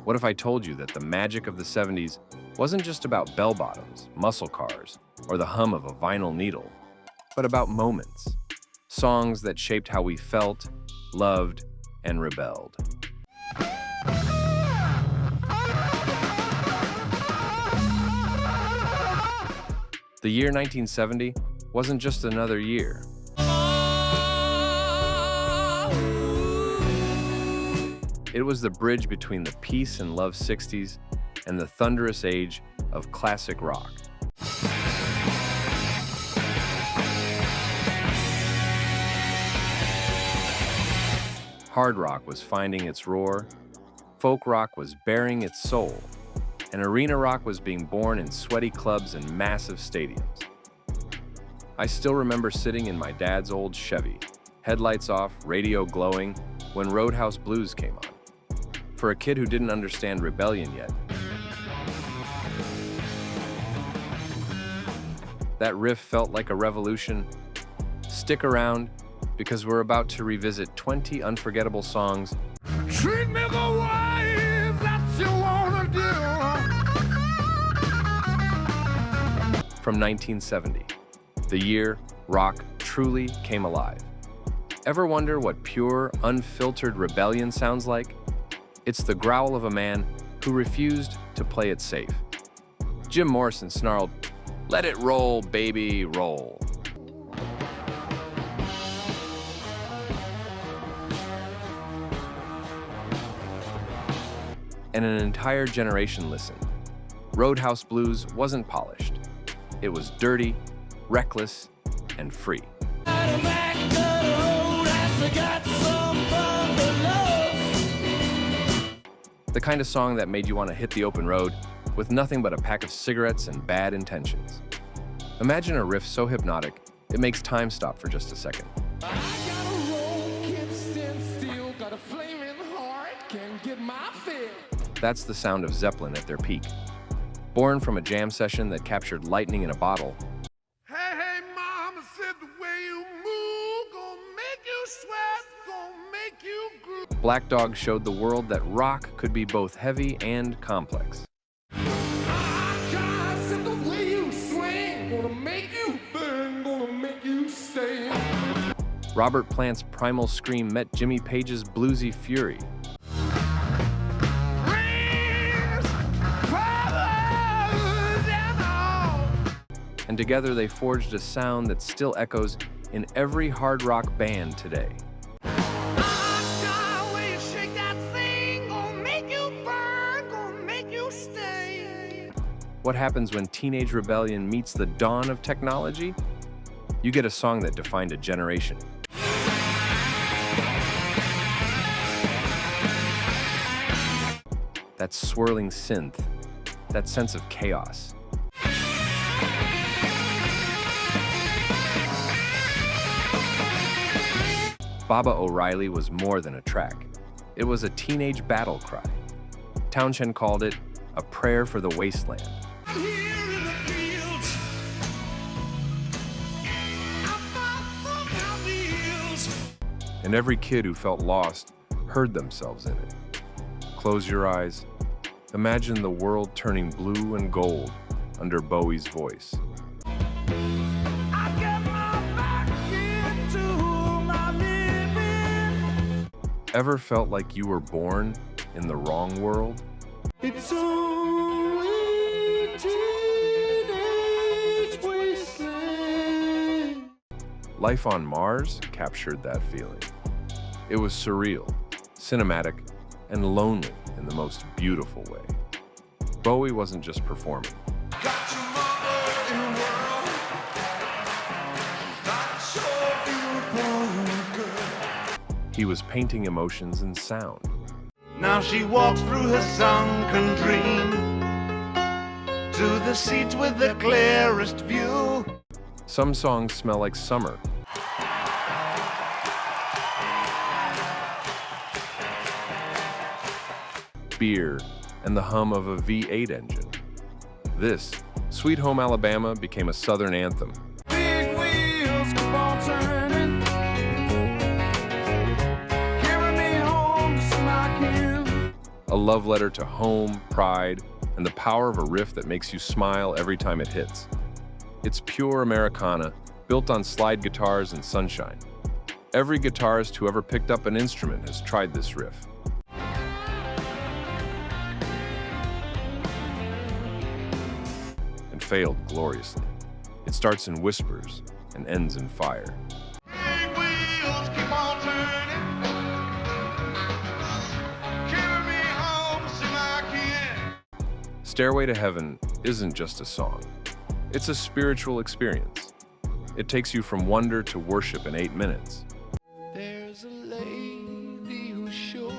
What if I told you that the magic of the 70s wasn't just about bell-bottoms, muscle cars, or the hum of a vinyl needle, but about moments, songs that shaped how we felt, loved, and rebelled. The year 1970 wasn't just another year. It was the bridge between the peace and love 60s and the thunderous age of classic rock. Hard rock was finding its roar, folk rock was bearing its soul, and arena rock was being born in sweaty clubs and massive stadiums. I still remember sitting in my dad's old Chevy, headlights off, radio glowing, when Roadhouse Blues came on. For a kid who didn't understand rebellion yet, that riff felt like a revolution. Stick around, because we're about to revisit 20 unforgettable songs. Treat me the way that you wanna do. From 1970, the year rock truly came alive. Ever wonder what pure, unfiltered rebellion sounds like? It's the growl of a man who refused to play it safe. Jim Morrison snarled, "Let it roll, baby, roll." And an entire generation listened. Roadhouse Blues wasn't polished. It was dirty, reckless, and free. The kind of song that made you want to hit the open road with nothing but a pack of cigarettes and bad intentions. Imagine a riff so hypnotic, it makes time stop for just a second. I gotta roll, can't stand still, got a flaming heart, can't get my fill. That's the sound of Zeppelin at their peak. Born from a jam session that captured lightning in a bottle, Hey, mama said the way you move, gonna make you sweat, gonna make you groove. Black Dog showed the world that rock could be both heavy and complex. God said the way you swing, gonna make you burn, gonna make you stay. Robert Plant's primal scream met Jimmy Page's bluesy fury. And together they forged a sound that still echoes in every hard rock band today. What happens when teenage rebellion meets the dawn of technology? You get a song that defined a generation. That swirling synth, that sense of chaos. Baba O'Riley was more than a track. It was a teenage battle cry. Townshend called it a prayer for the wasteland. And every kid who felt lost heard themselves in it. Close your eyes. Imagine the world turning blue and gold under Bowie's voice. Ever felt like you were born in the wrong world? It's only teenage wasteland. Life on Mars captured that feeling. It was surreal, cinematic, and lonely in the most beautiful way. Bowie wasn't just performing. Got your mother in the world. Not sure if you were born good. He was painting emotions in sound. Now she walks through her sunken dream to the seats with the clearest view. Some songs smell like summer. Beer and the hum of a V8 engine. This, Sweet Home Alabama, became a Southern anthem. Big wheels keep on turning, carry me home to see my kids. a love letter to home, pride, and the power of a riff that makes you smile every time it hits. It's pure Americana, built on slide guitars and sunshine. Every guitarist who ever picked up an instrument has tried this riff. And failed gloriously. It starts in whispers and ends in fire. Big wheels keep on turning. Carry me home, sing like you. Stairway to Heaven isn't just a song. It's a spiritual experience. It takes you from wonder to worship in 8 minutes. There's a lady who's sure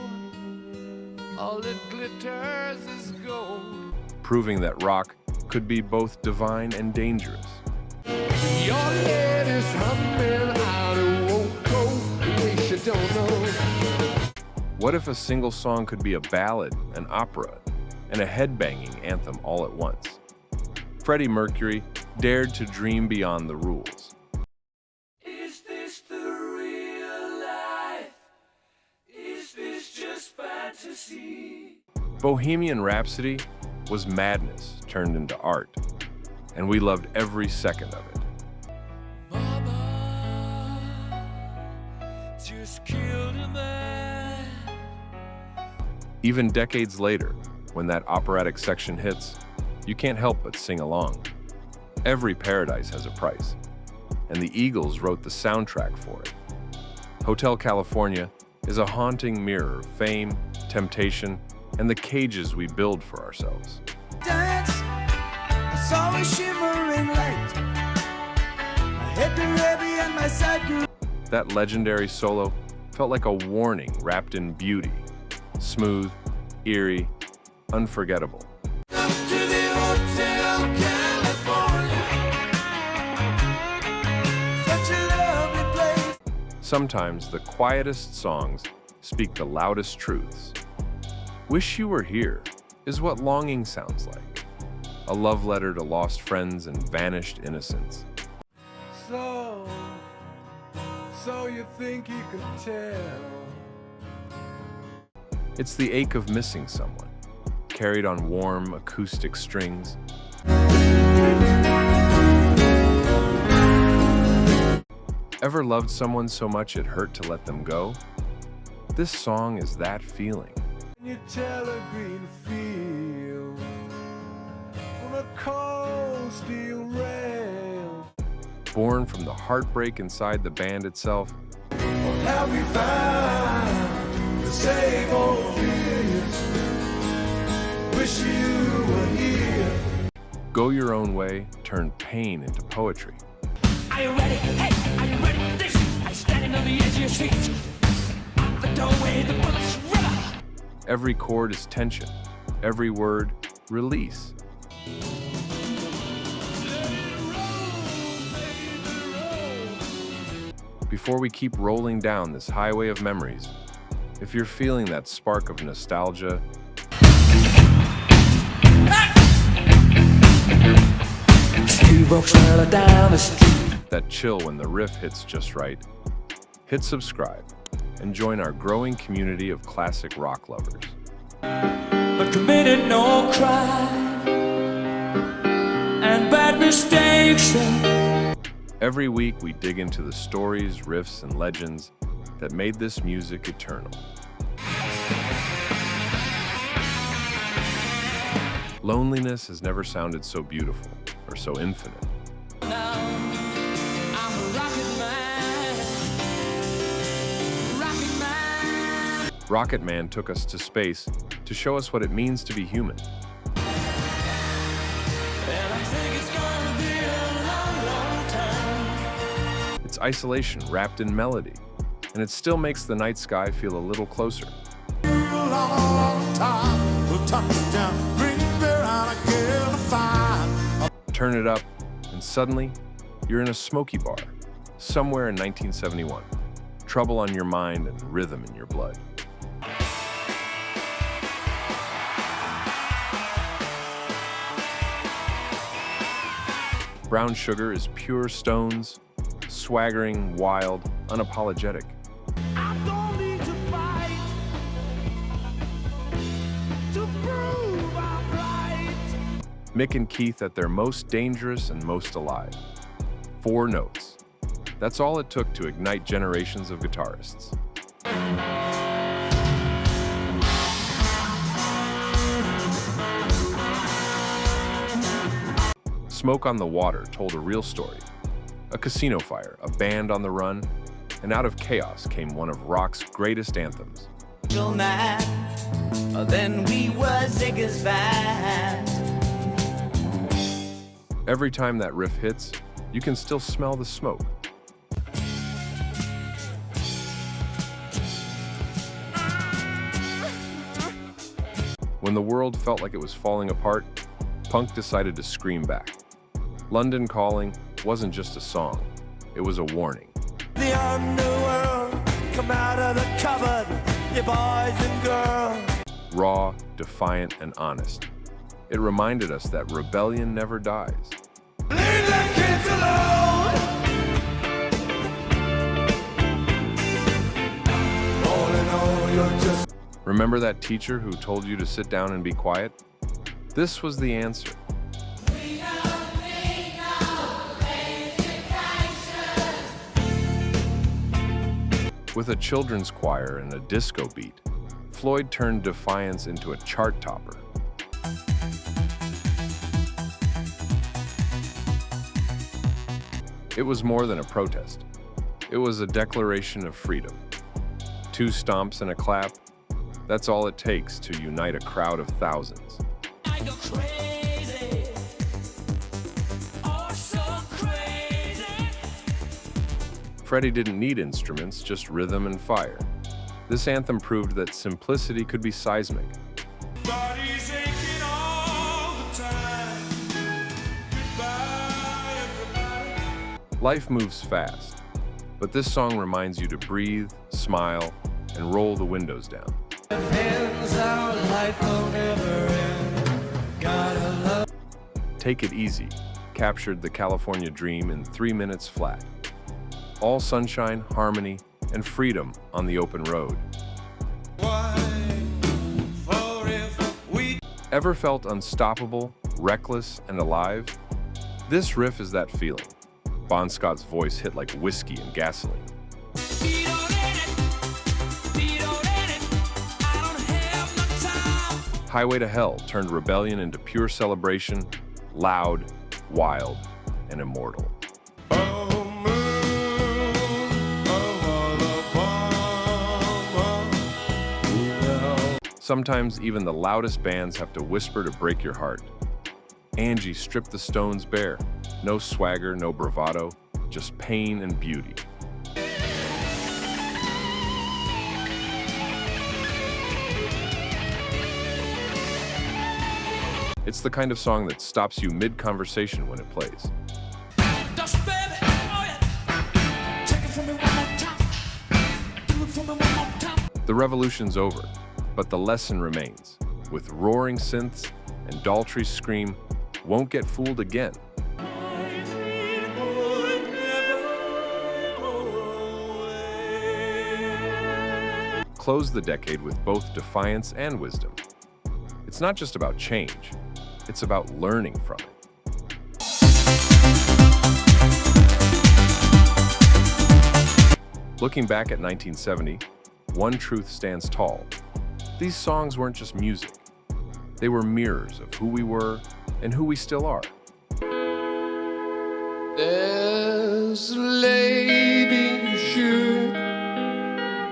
all that glitters is gold. Proving that rock could be both divine and dangerous. Your head is humming out and won't go in case you don't know. What if a single song could be a ballad, an opera, and a headbanging anthem all at once? Freddie Mercury dared to dream beyond the rules. Is this the real life? Is this just fantasy? Bohemian Rhapsody was madness turned into art, and we loved every second of it. Mama just killed a man. Even decades later, when that operatic section hits, you can't help but sing along. Every paradise has a price, and the Eagles wrote the soundtrack for it. Hotel California is a haunting mirror of fame, temptation, and the cages we build for ourselves. Dance, I saw a shimmering light. I hit the Rebbe and my side grew. That legendary solo felt like a warning wrapped in beauty. Smooth, eerie, unforgettable. Up to the Hotel California. Such a lovely place. Sometimes the quietest songs speak the loudest truths. Wish You Were Here is what longing sounds like. A love letter to lost friends and vanished innocence. So you think you can tell? It's the ache of missing someone, carried on warm acoustic strings. Ever loved someone so much it hurt to let them go? This song is that feeling. You tell a green field on a cold steel rail. Born from the heartbreak inside the band itself, Have we found the same old fears? Wish you were here. Go Your Own Way turned pain into poetry. Are you ready? Hey, are you ready? This I standing on the edge of your seat. Out the doorway, the bullets rubber. Every chord is tension, every word, release. Before we keep rolling down this highway of memories, if you're feeling that spark of nostalgia, Steve walks down the street. that chill when the riff hits just right, hit subscribe and join our growing community of classic rock lovers. But committed no crime and bad mistakes. Every week we dig into the stories, riffs, and legends that made this music eternal. Loneliness has never sounded so beautiful or so infinite. Now I'm a rocket man. Rocket man. Rocket Man took us to space to show us what it means to be human. And I think it's gonna be a long, long time. It's isolation wrapped in melody, and it still makes the night sky feel a little closer. Long time we'll touch down, bring there out again to find. Turn it up, and suddenly, you're in a smoky bar, somewhere in 1971. Trouble on your mind and rhythm in your blood. Brown Sugar is pure Stones, swaggering, wild, unapologetic. I don't need to fight. Mick and Keith at their most dangerous and most alive. 4 notes. That's all it took to ignite generations of guitarists. Smoke on the Water told a real story. A casino fire, a band on the run, and out of chaos came one of rock's greatest anthems. Then we were Ziggy's band. Every time that riff hits, you can still smell the smoke. When the world felt like it was falling apart, punk decided to scream back. London Calling wasn't just a song, it was a warning. The underworld, come out of the cupboard, you boys and girls. Raw, defiant, and honest. It reminded us that rebellion never dies. Leave the kids alone. All in all, you're just Remember that teacher who told you to sit down and be quiet? This was the answer. With a children's choir and a disco beat, Floyd turned defiance into a chart topper. It was more than a protest. It was a declaration of freedom. 2 stomps and a clap, that's all it takes to unite a crowd of thousands. I go crazy. Oh, so crazy. Freddie didn't need instruments, just rhythm and fire. This anthem proved that simplicity could be seismic. Body's aching all the time. Goodbye, everybody. Life moves fast, but this song reminds you to breathe, smile, and roll the windows down. Take It Easy captured the California dream in 3 minutes flat. All sunshine, harmony, and freedom on the open road. Ever felt unstoppable, reckless, and alive? This riff is that feeling. Bon Scott's voice hit like whiskey and gasoline. Beat on it. Beat on it. I don't have no time. Highway to Hell turned rebellion into pure celebration, loud, wild, and immortal. Sometimes even the loudest bands have to whisper to break your heart. Angie stripped the Stones bare. No swagger, no bravado, just pain and beauty. It's the kind of song that stops you mid-conversation when it plays. Dust, baby. Oh, yeah. Take it from me one more time. Do it for me one more time. The revolution's over, but the lesson remains. With roaring synths and Daltrey's scream, won't get fooled again. Close the decade with both defiance and wisdom. It's not just about change, it's about learning from it. Looking back at 1970, one truth stands tall. These songs weren't just music. They were mirrors of who we were and who we still are. There's a lady shoe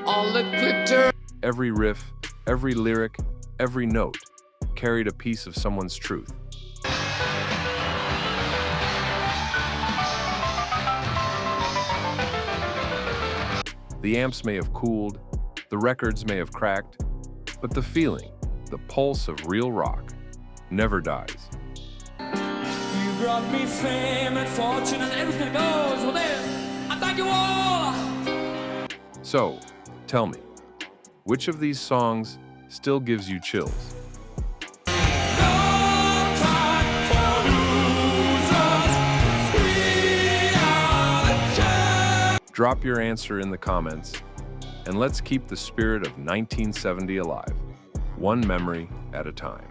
on the glitter. Every riff, every lyric, every note carried a piece of someone's truth. The amps may have cooled, the records may have cracked, but the feeling, the pulse of real rock, never dies. You brought me fame and fortune and everything goes. Well, then, I thank you all. So, tell me, which of these songs still gives you chills? Drop your answer in the comments, and let's keep the spirit of 1970 alive, one memory at a time.